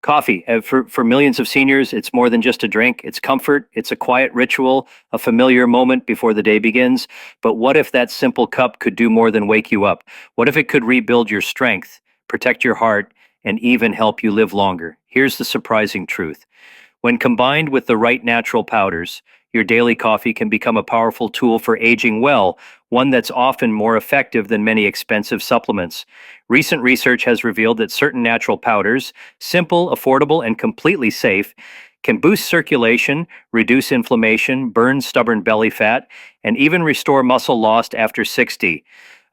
Coffee, for millions of seniors, it's more than just a drink. It's comfort, it's a quiet ritual, a familiar moment before the day begins. But what if that simple cup could do more than wake you up? What if it could rebuild your strength, protect your heart, and even help you live longer? Here's the surprising truth. When combined with the right natural powders, your daily coffee can become a powerful tool for aging well, one that's often more effective than many expensive supplements. Recent research has revealed that certain natural powders, simple, affordable, and completely safe, can boost circulation, reduce inflammation, burn stubborn belly fat, and even restore muscle lost after 60.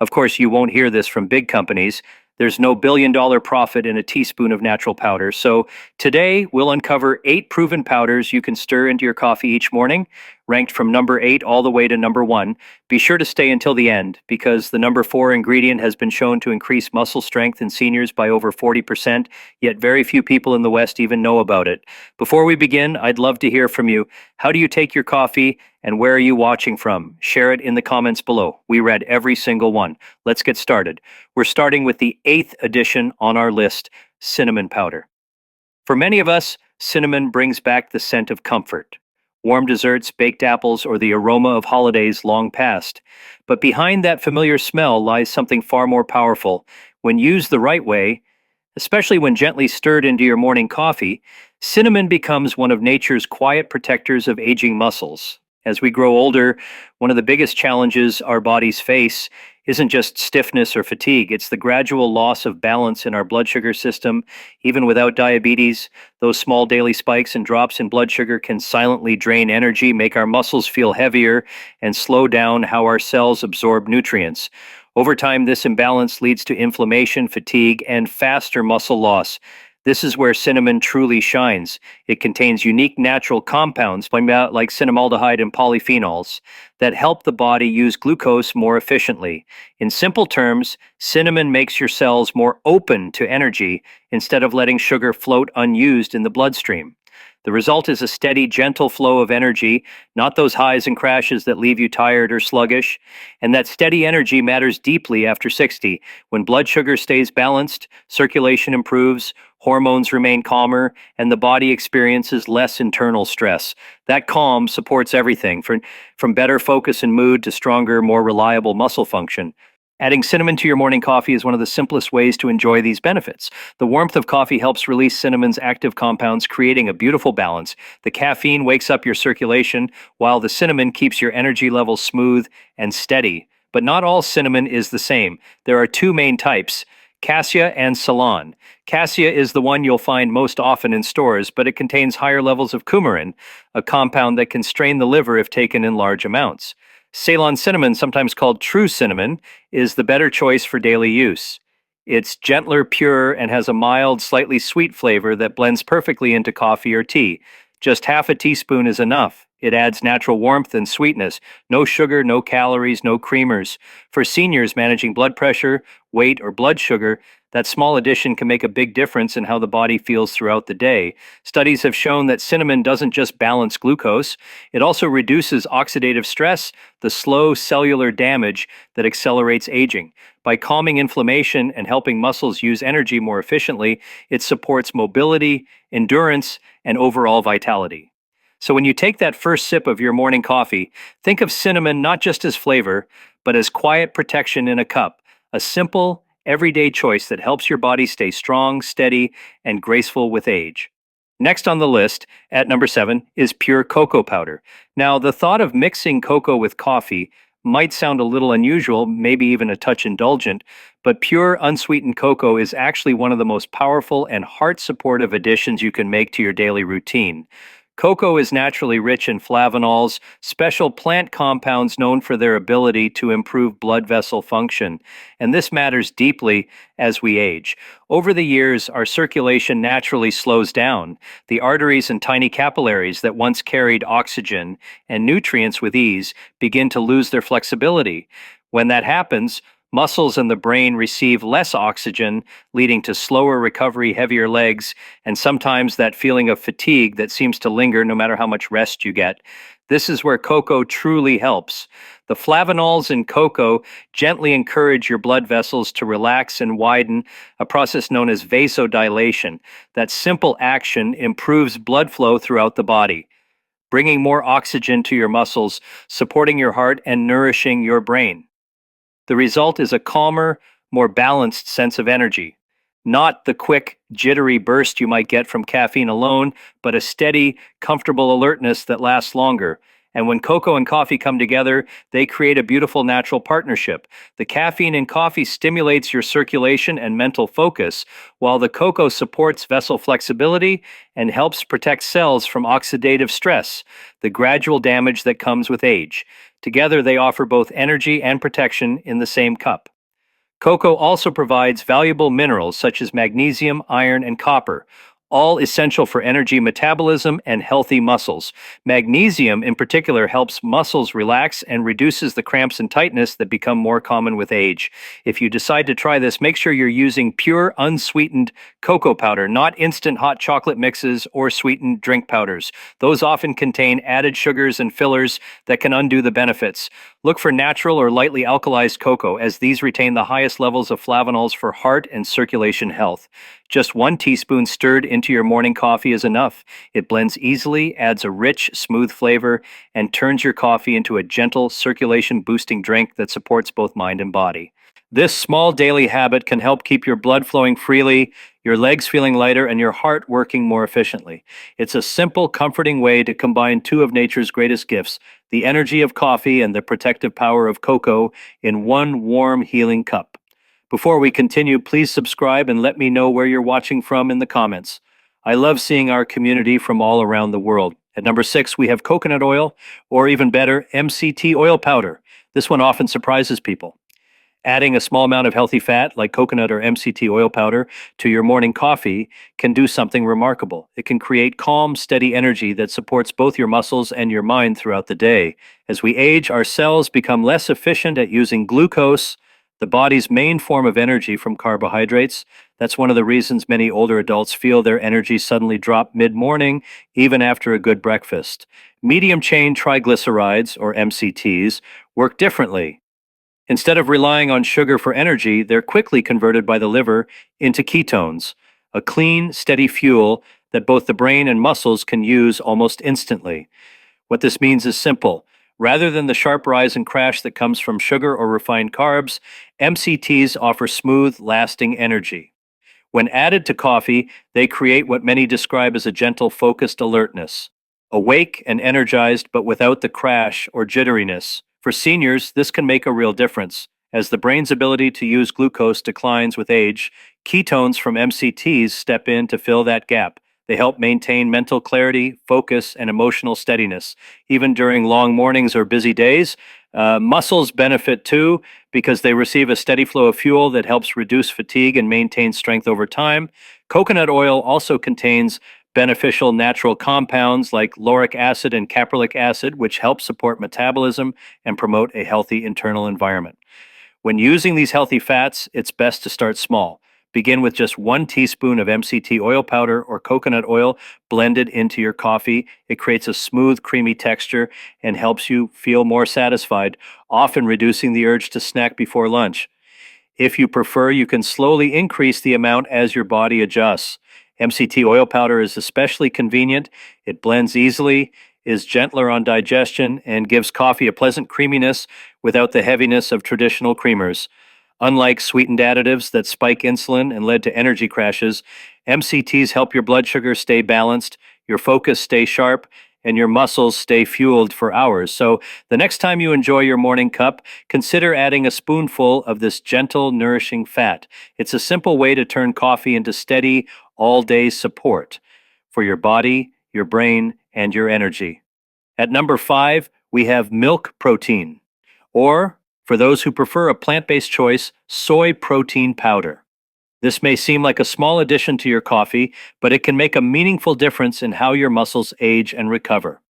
Of course, you won't hear this from big companies. There's no billion-dollar profit in a teaspoon of natural powder. So today, we'll uncover 8 proven powders you can stir into your coffee each morning, ranked from number 8 all the way to number 1. Be sure to stay until the end, because the number 4 ingredient has been shown to increase muscle strength in seniors by over 40%, yet very few people in the West even know about it. Before we begin, I'd love to hear from you. How do you take your coffee, and where are you watching from? Share it in the comments below. We read every single one. Let's get started. We're starting with the 8th addition on our list, cinnamon powder. For many of us, cinnamon brings back the scent of comfort. Warm desserts, baked apples, or the aroma of holidays long past. But behind that familiar smell lies something far more powerful. When used the right way, especially when gently stirred into your morning coffee, cinnamon becomes one of nature's quiet protectors of aging muscles. As we grow older, one of the biggest challenges our bodies face isn't just stiffness or fatigue, it's the gradual loss of balance in our blood sugar system. Even without diabetes, those small daily spikes and drops in blood sugar can silently drain energy, make our muscles feel heavier, and slow down how our cells absorb nutrients. Over time, this imbalance leads to inflammation, fatigue, and faster muscle loss. This is where cinnamon truly shines. It contains unique natural compounds like cinnamaldehyde and polyphenols that help the body use glucose more efficiently. In simple terms, cinnamon makes your cells more open to energy instead of letting sugar float unused in the bloodstream. The result is a steady, gentle flow of energy, not those highs and crashes that leave you tired or sluggish. And that steady energy matters deeply after 60. When blood sugar stays balanced, circulation improves, hormones remain calmer, and the body experiences less internal stress. That calm supports everything, from better focus and mood to stronger, more reliable muscle function. Adding cinnamon to your morning coffee is one of the simplest ways to enjoy these benefits. The warmth of coffee helps release cinnamon's active compounds, creating a beautiful balance. The caffeine wakes up your circulation, while the cinnamon keeps your energy levels smooth and steady. But not all cinnamon is the same. There are 2 main types, cassia and Ceylon. Cassia is the one you'll find most often in stores, but it contains higher levels of coumarin, a compound that can strain the liver if taken in large amounts. Ceylon cinnamon, sometimes called true cinnamon, is the better choice for daily use. It's gentler, pure, and has a mild, slightly sweet flavor that blends perfectly into coffee or tea. Just half a teaspoon is enough. It adds natural warmth and sweetness. No sugar, no calories, no creamers. For seniors managing blood pressure, weight, or blood sugar, that small addition can make a big difference in how the body feels throughout the day. Studies have shown that cinnamon doesn't just balance glucose, it also reduces oxidative stress, the slow cellular damage that accelerates aging. By calming inflammation and helping muscles use energy more efficiently, it supports mobility, endurance, and overall vitality. So when you take that first sip of your morning coffee, think of cinnamon not just as flavor, but as quiet protection in a cup, a simple, everyday choice that helps your body stay strong, steady, and graceful with age. Next on the list, at number 7, is pure cocoa powder. Now, the thought of mixing cocoa with coffee might sound a little unusual, maybe even a touch indulgent, but pure unsweetened cocoa is actually one of the most powerful and heart-supportive additions you can make to your daily routine. Cocoa is naturally rich in flavanols, special plant compounds known for their ability to improve blood vessel function, and this matters deeply as we age. Over the years, our circulation naturally slows down. The arteries and tiny capillaries that once carried oxygen and nutrients with ease begin to lose their flexibility. When that happens, Muscles and the brain receive less oxygen, leading to slower recovery, heavier legs, and sometimes that feeling of fatigue that seems to linger no matter how much rest you get. This is where cocoa truly helps. The flavonols in cocoa gently encourage your blood vessels to relax and widen, a process known as vasodilation. That simple action improves blood flow throughout the body, bringing more oxygen to your muscles, supporting your heart, and nourishing your brain. The result is a calmer, more balanced sense of energy. Not the quick, jittery burst you might get from caffeine alone, but a steady, comfortable alertness that lasts longer. And when cocoa and coffee come together, they create a beautiful natural partnership. The caffeine in coffee stimulates your circulation and mental focus, while the cocoa supports vessel flexibility and helps protect cells from oxidative stress, the gradual damage that comes with age. Together, they offer both energy and protection in the same cup. Cocoa also provides valuable minerals such as magnesium, iron, and copper, all essential for energy metabolism and healthy muscles. Magnesium, in particular, helps muscles relax and reduces the cramps and tightness that become more common with age. If you decide to try this, make sure you're using pure, unsweetened cocoa powder, not instant hot chocolate mixes or sweetened drink powders. Those often contain added sugars and fillers that can undo the benefits. Look for natural or lightly alkalized cocoa, as these retain the highest levels of flavonols for heart and circulation health. Just 1 teaspoon stirred into your morning coffee is enough. It blends easily, adds a rich, smooth flavor, and turns your coffee into a gentle, circulation-boosting drink that supports both mind and body. This small daily habit can help keep your blood flowing freely, your legs feeling lighter, and your heart working more efficiently. It's a simple, comforting way to combine two of nature's greatest gifts, the energy of coffee and the protective power of cocoa, in one warm, healing cup. Before we continue, please subscribe and let me know where you're watching from in the comments. I love seeing our community from all around the world. At number 6, we have coconut oil, or even better, MCT oil powder. This one often surprises people. Adding a small amount of healthy fat, like coconut or MCT oil powder, to your morning coffee can do something remarkable. It can create calm, steady energy that supports both your muscles and your mind throughout the day. As we age, our cells become less efficient at using glucose, the body's main form of energy from carbohydrates. That's one of the reasons many older adults feel their energy suddenly drop mid-morning, even after a good breakfast. Medium-chain triglycerides, or MCTs, work differently. Instead of relying on sugar for energy, they're quickly converted by the liver into ketones, a clean, steady fuel that both the brain and muscles can use almost instantly. What this means is simple. Rather than the sharp rise and crash that comes from sugar or refined carbs, MCTs offer smooth, lasting energy. When added to coffee, they create what many describe as a gentle, focused alertness. Awake and energized, but without the crash or jitteriness. For seniors, this can make a real difference. As the brain's ability to use glucose declines with age, ketones from MCTs step in to fill that gap. They help maintain mental clarity, focus, and emotional steadiness. Even during long mornings or busy days, muscles benefit too because they receive a steady flow of fuel that helps reduce fatigue and maintain strength over time. Coconut oil also contains beneficial natural compounds like lauric acid and caprylic acid, which help support metabolism and promote a healthy internal environment. When using these healthy fats, it's best to start small. Begin with just 1 teaspoon of MCT oil powder or coconut oil blended into your coffee. It creates a smooth, creamy texture and helps you feel more satisfied, often reducing the urge to snack before lunch. If you prefer, you can slowly increase the amount as your body adjusts. MCT oil powder is especially convenient. It blends easily, is gentler on digestion, and gives coffee a pleasant creaminess without the heaviness of traditional creamers. Unlike sweetened additives that spike insulin and lead to energy crashes, MCTs help your blood sugar stay balanced, your focus stay sharp, and your muscles stay fueled for hours. So the next time you enjoy your morning cup, consider adding a spoonful of this gentle, nourishing fat. It's a simple way to turn coffee into steady, all-day support for your body, your brain, and your energy. At number 5, we have milk protein, or, for those who prefer a plant-based choice, soy protein powder. This may seem like a small addition to your coffee, but it can make a meaningful difference in how your muscles age and recover.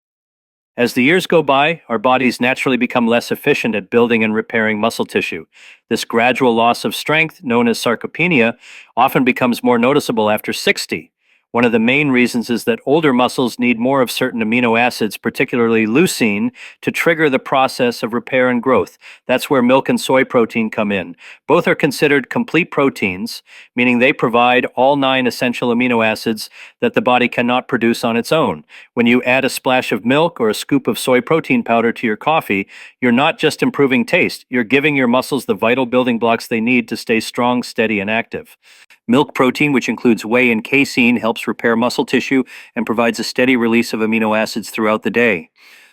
As the years go by, our bodies naturally become less efficient at building and repairing muscle tissue. This gradual loss of strength, known as sarcopenia, often becomes more noticeable after 60. One of the main reasons is that older muscles need more of certain amino acids, particularly leucine, to trigger the process of repair and growth. That's where milk and soy protein come in. Both are considered complete proteins, meaning they provide all 9 essential amino acids that the body cannot produce on its own. When you add a splash of milk or a scoop of soy protein powder to your coffee, you're not just improving taste, you're giving your muscles the vital building blocks they need to stay strong, steady, and active. Milk protein, which includes whey and casein, helps repair muscle tissue and provides a steady release of amino acids throughout the day.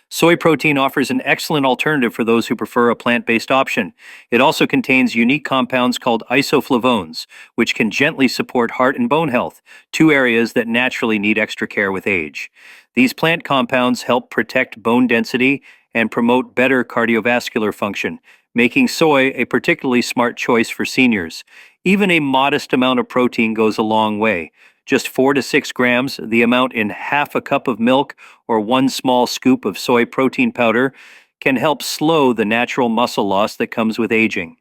Soy protein offers an excellent alternative for those who prefer a plant-based option. It also contains unique compounds called isoflavones, which can gently support heart and bone health, two areas that naturally need extra care with age. These plant compounds help protect bone density and promote better cardiovascular function, making soy a particularly smart choice for seniors. Even a modest amount of protein goes a long way. Just 4 to 6 grams, the amount in half a cup of milk or one small scoop of soy protein powder, can help slow the natural muscle loss that comes with aging.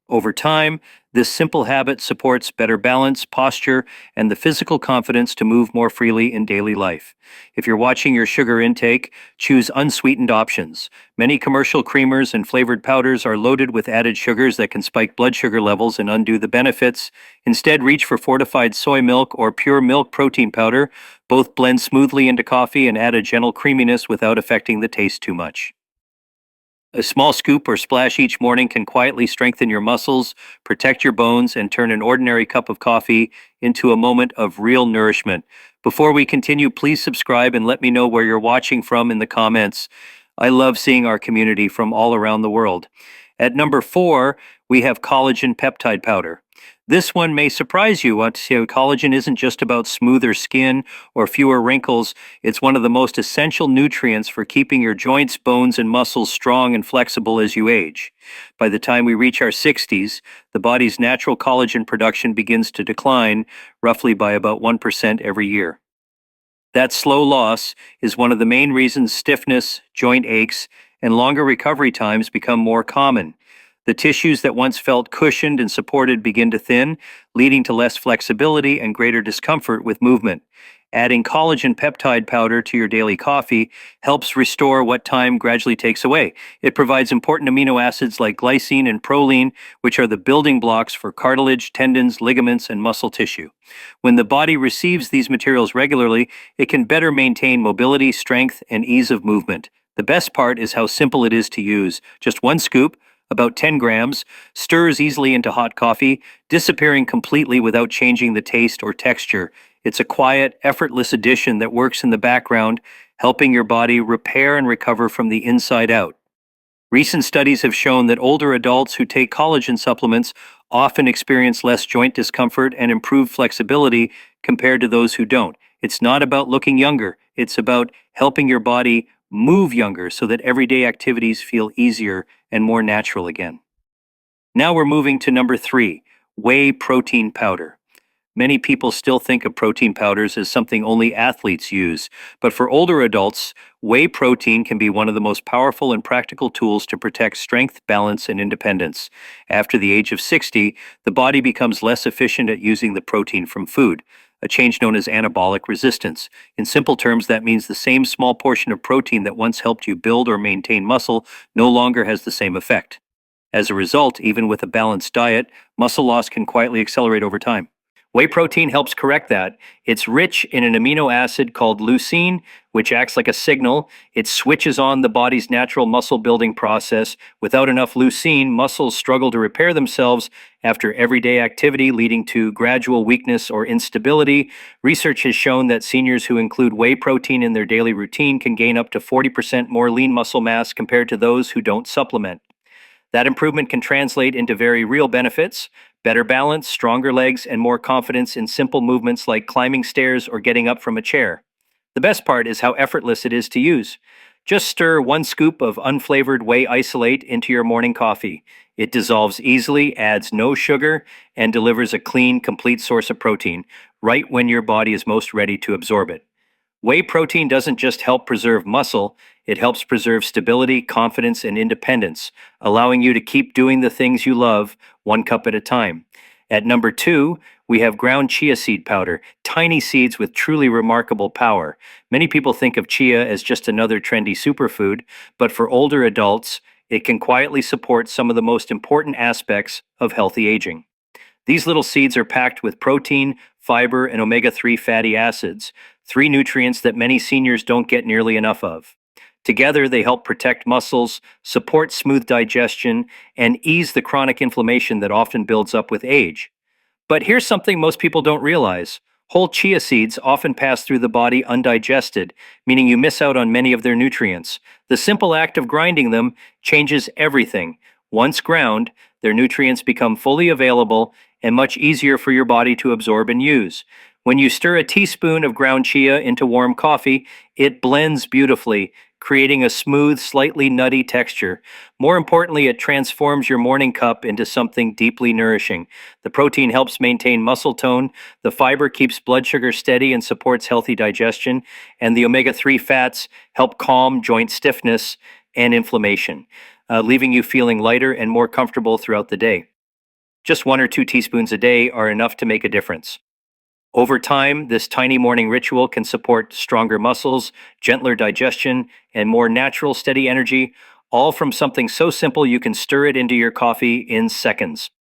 Over time, this simple habit supports better balance, posture, and the physical confidence to move more freely in daily life. If you're watching your sugar intake, choose unsweetened options. Many commercial creamers and flavored powders are loaded with added sugars that can spike blood sugar levels and undo the benefits. Instead, reach for fortified soy milk or pure milk protein powder. Both blend smoothly into coffee and add a gentle creaminess without affecting the taste too much. A small scoop or splash each morning can quietly strengthen your muscles, protect your bones, and turn an ordinary cup of coffee into a moment of real nourishment. Before we continue, please subscribe and let me know where you're watching from in the comments. I love seeing our community from all around the world. At number 4, we have collagen peptide powder. This one may surprise you. Collagen isn't just about smoother skin or fewer wrinkles. It's one of the most essential nutrients for keeping your joints, bones, and muscles strong and flexible as you age. By the time we reach our 60s, the body's natural collagen production begins to decline, roughly by about 1% every year. That slow loss is one of the main reasons stiffness, joint aches, and longer recovery times become more common. The tissues that once felt cushioned and supported begin to thin, leading to less flexibility and greater discomfort with movement. Adding collagen peptide powder to your daily coffee helps restore what time gradually takes away. It provides important amino acids like glycine and proline, which are the building blocks for cartilage, tendons, ligaments, and muscle tissue. When the body receives these materials regularly, it can better maintain mobility, strength, and ease of movement. The best part is how simple it is to use. Just one scoop, about 10 grams, stirs easily into hot coffee, disappearing completely without changing the taste or texture. It's a quiet, effortless addition that works in the background, helping your body repair and recover from the inside out. Recent studies have shown that older adults who take collagen supplements often experience less joint discomfort and improved flexibility compared to those who don't. It's not about looking younger, it's about helping your body move younger so that everyday activities feel easier and more natural again. Now we're moving to number 3, whey protein powder. Many people still think of protein powders as something only athletes use, but for older adults, whey protein can be one of the most powerful and practical tools to protect strength, balance, and independence. After the age of 60, the body becomes less efficient at using the protein from food, a change known as anabolic resistance. In simple terms, that means the same small portion of protein that once helped you build or maintain muscle no longer has the same effect. As a result, even with a balanced diet, muscle loss can quietly accelerate over time. Whey protein helps correct that. It's rich in an amino acid called leucine, which acts like a signal. It switches on the body's natural muscle building process. Without enough leucine, muscles struggle to repair themselves after everyday activity, leading to gradual weakness or instability. Research has shown that seniors who include whey protein in their daily routine can gain up to 40% more lean muscle mass compared to those who don't supplement. That improvement can translate into very real benefits: better balance, stronger legs, and more confidence in simple movements like climbing stairs or getting up from a chair. The best part is how effortless it is to use. Just stir 1 scoop of unflavored whey isolate into your morning coffee. It dissolves easily, adds no sugar, and delivers a clean, complete source of protein right when your body is most ready to absorb it. Whey protein doesn't just help preserve muscle, it helps preserve stability, confidence, and independence, allowing you to keep doing the things you love 1 cup at a time. At number 2, we have ground chia seed powder, tiny seeds with truly remarkable power. Many people think of chia as just another trendy superfood, but for older adults, it can quietly support some of the most important aspects of healthy aging. These little seeds are packed with protein, fiber, and omega-3 fatty acids, 3 nutrients that many seniors don't get nearly enough of. Together, they help protect muscles, support smooth digestion, and ease the chronic inflammation that often builds up with age. But here's something most people don't realize. Whole chia seeds often pass through the body undigested, meaning you miss out on many of their nutrients. The simple act of grinding them changes everything. Once ground, their nutrients become fully available and much easier for your body to absorb and use. When you stir a teaspoon of ground chia into warm coffee, it blends beautifully, creating a smooth, slightly nutty texture. More importantly, it transforms your morning cup into something deeply nourishing. The protein helps maintain muscle tone, the fiber keeps blood sugar steady and supports healthy digestion, and the omega-3 fats help calm joint stiffness and inflammation, leaving you feeling lighter and more comfortable throughout the day. Just 1 or 2 teaspoons a day are enough to make a difference. Over time, this tiny morning ritual can support stronger muscles, gentler digestion, and more natural, steady energy, all from something so simple you can stir it into your coffee in seconds.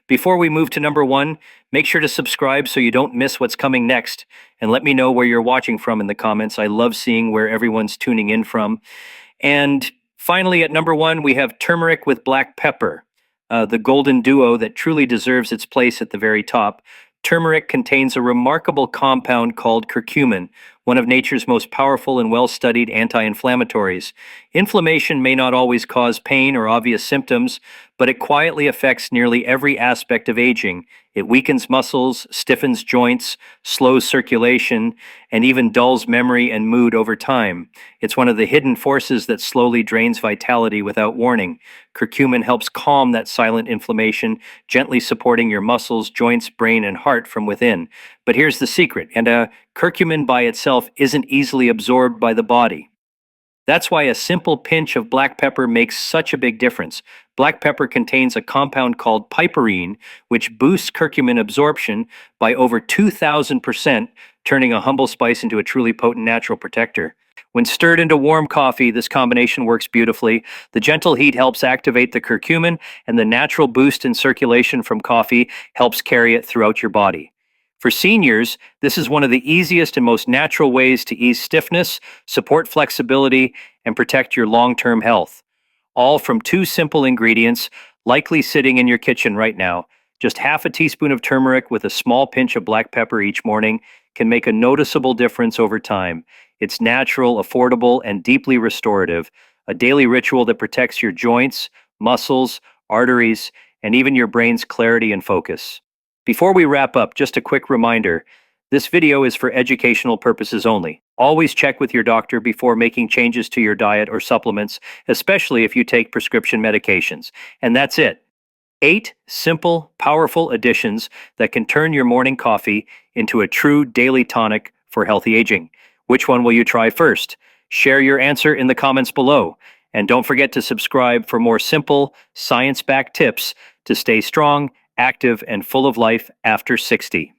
Before we move to number 1, make sure to subscribe so you don't miss what's coming next, and let me know where you're watching from in the comments. I love seeing where everyone's tuning in from. And finally, at number 1, we have turmeric with black pepper, the golden duo that truly deserves its place at the very top. Turmeric contains a remarkable compound called curcumin, one of nature's most powerful and well-studied anti-inflammatories. Inflammation may not always cause pain or obvious symptoms, but it quietly affects nearly every aspect of aging. It weakens muscles, stiffens joints, slows circulation, and even dulls memory and mood over time. It's one of the hidden forces that slowly drains vitality without warning. Curcumin helps calm that silent inflammation, gently supporting your muscles, joints, brain, and heart from within. But here's the secret, and curcumin by itself isn't easily absorbed by the body. That's why a simple pinch of black pepper makes such a big difference. Black pepper contains a compound called piperine, which boosts curcumin absorption by over 2,000%, turning a humble spice into a truly potent natural protector. When stirred into warm coffee, this combination works beautifully. The gentle heat helps activate the curcumin, and the natural boost in circulation from coffee helps carry it throughout your body. For seniors, this is one of the easiest and most natural ways to ease stiffness, support flexibility, and protect your long-term health. All from 2 simple ingredients, likely sitting in your kitchen right now. Just half a teaspoon of turmeric with a small pinch of black pepper each morning can make a noticeable difference over time. It's natural, affordable, and deeply restorative, a daily ritual that protects your joints, muscles, arteries, and even your brain's clarity and focus. Before we wrap up, just a quick reminder, this video is for educational purposes only. Always check with your doctor before making changes to your diet or supplements, especially if you take prescription medications. And that's it. 8 simple, powerful additions that can turn your morning coffee into a true daily tonic for healthy aging. Which one will you try first? Share your answer in the comments below. And don't forget to subscribe for more simple, science-backed tips to stay strong, active, and full of life after 60.